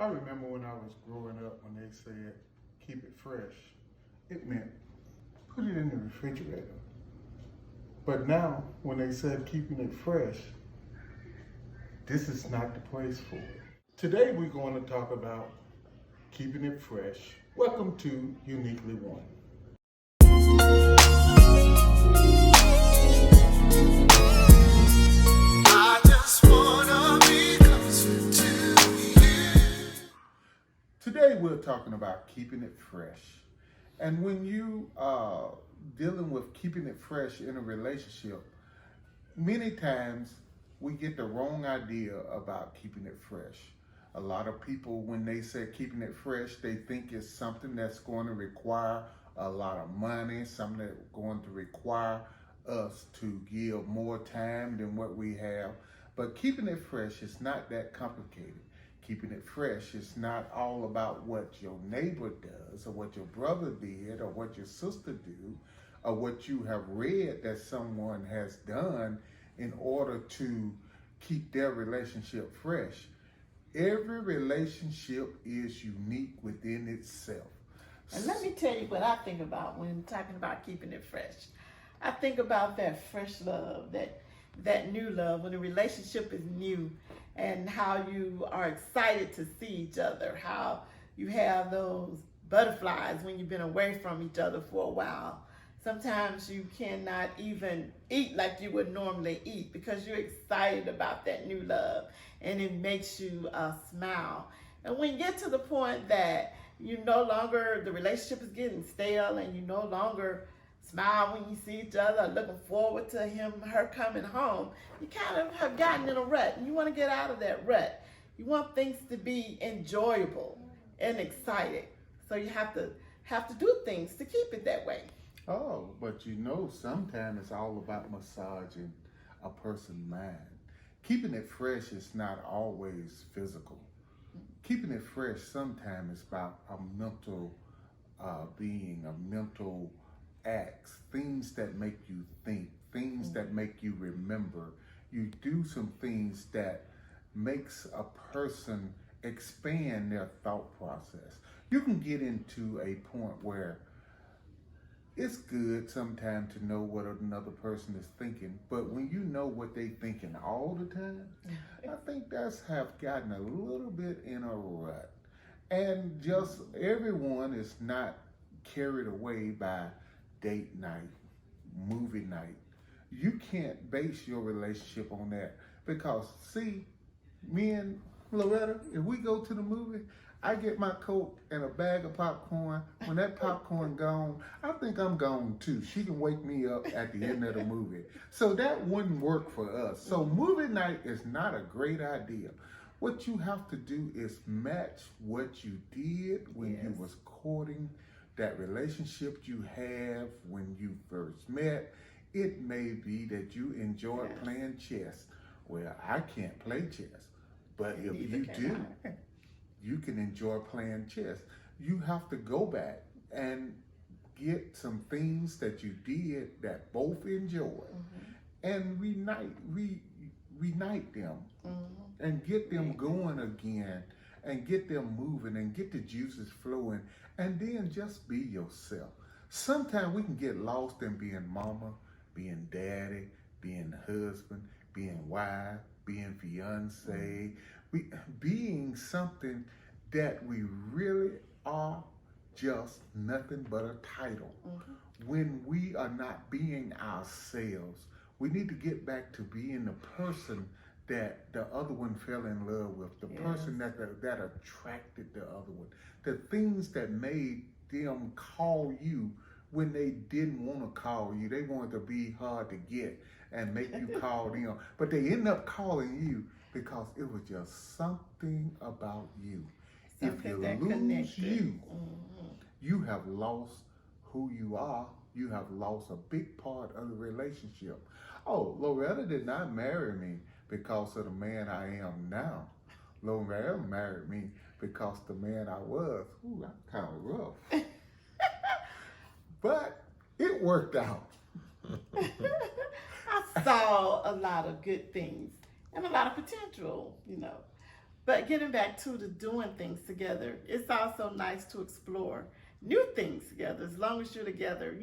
I remember when I was growing up when they said keep it fresh, it meant put it in the refrigerator. But now when they said keeping it fresh, this is not the place for it. Today we're going to talk about keeping it fresh. Welcome to Uniquely One. I just wanna be closer to you. Today we're talking about keeping it fresh. And when you are dealing with keeping it fresh in a relationship, many times we get the wrong idea about keeping it fresh. A lot of people, when they say keeping it fresh, they think it's something that's going to require a lot of money, something that's going to require us to give more time than what we have. But keeping it fresh is not that complicated. Keeping it fresh is not all about what your neighbor does or what your brother did or what your sister do or what you have read that someone has done in order to keep their relationship fresh. Every relationship is unique within itself. And let me tell you what I think about when talking about keeping it fresh. I think about that fresh love, that new love, when a relationship is new, and how you are excited to see each other, how you have those butterflies when you've been away from each other for a while. Sometimes you cannot even eat like you would normally eat because you're excited about that new love, and it makes you smile. And when you get to the point that you no longer, the relationship is getting stale and you no longer smile when you see each other, looking forward to her coming home, you kind of have gotten in a rut and you want to get out of that rut. You want things to be enjoyable and exciting. So you have to do things to keep it that way. Oh, but sometimes it's all about massaging a person's mind. Keeping it fresh is not always physical. Keeping it fresh sometimes is about a mental being, a mental acts, things that make you think, things that make you remember. You do some things that makes a person expand their thought process. You can get into a point where it's good sometimes to know what another person is thinking, but when you know what they're thinking all the time, I think that's have gotten a little bit in a rut. And just everyone is not carried away by date night, movie night. You can't base your relationship on that because, see, me and Loretta, if we go to the movie, I get my Coke and a bag of popcorn. When that popcorn gone, I think I'm gone too. She can wake me up at the end of the movie. So that wouldn't work for us. So movie night is not a great idea. What you have to do is match what you did when you was courting, that relationship you have when you first met. It may be that you enjoy playing chess. Well, I can't play chess, but if you do, you can enjoy playing chess. You have to go back and get some things that you did that both enjoyed and reunite them and get them going again and get them moving and get the juices flowing, and then just be yourself. Sometimes we can get lost in being mama, being daddy, being husband, being wife, being fiance, being something that we really are just nothing but a title. When we are not being ourselves, we need to get back to being the person that the other one fell in love with, the person that attracted the other one, the things that made them call you when they didn't want to call you. They wanted to be hard to get and make you call them, but they end up calling you because it was just something about you. If you lose you, you have lost who you are. You have lost a big part of the relationship. Oh, Loretta did not marry me because of the man I am now. Loretta married me because the man I was. Ooh, that's kind of rough. But it worked out. I saw a lot of good things and a lot of potential, But getting back to the doing things together, it's also nice to explore new things together as long as you're together,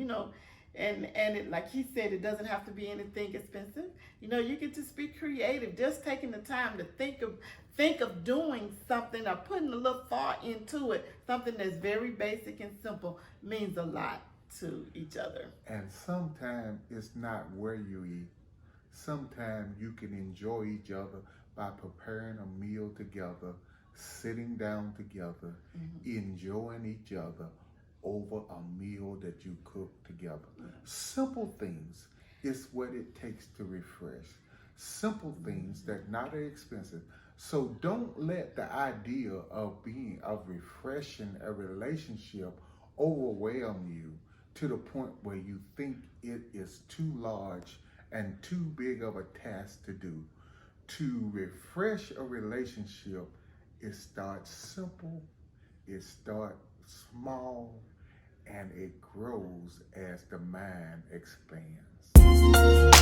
and it, like he said, it doesn't have to be anything expensive. You can just be creative, just taking the time to think of doing something or putting a little thought into it. Something that's very basic and simple means a lot to each other. And sometimes it's not where you eat. Sometimes you can enjoy each other by preparing a meal together, sitting down together, enjoying each other over a meal that you cook together. Simple things is what it takes to refresh. Simple things that not are expensive. So don't let the idea of refreshing a relationship overwhelm you to the point where you think it is too large and too big of a task to do. To refresh a relationship, it starts simple, it starts small, and it grows as the mind expands.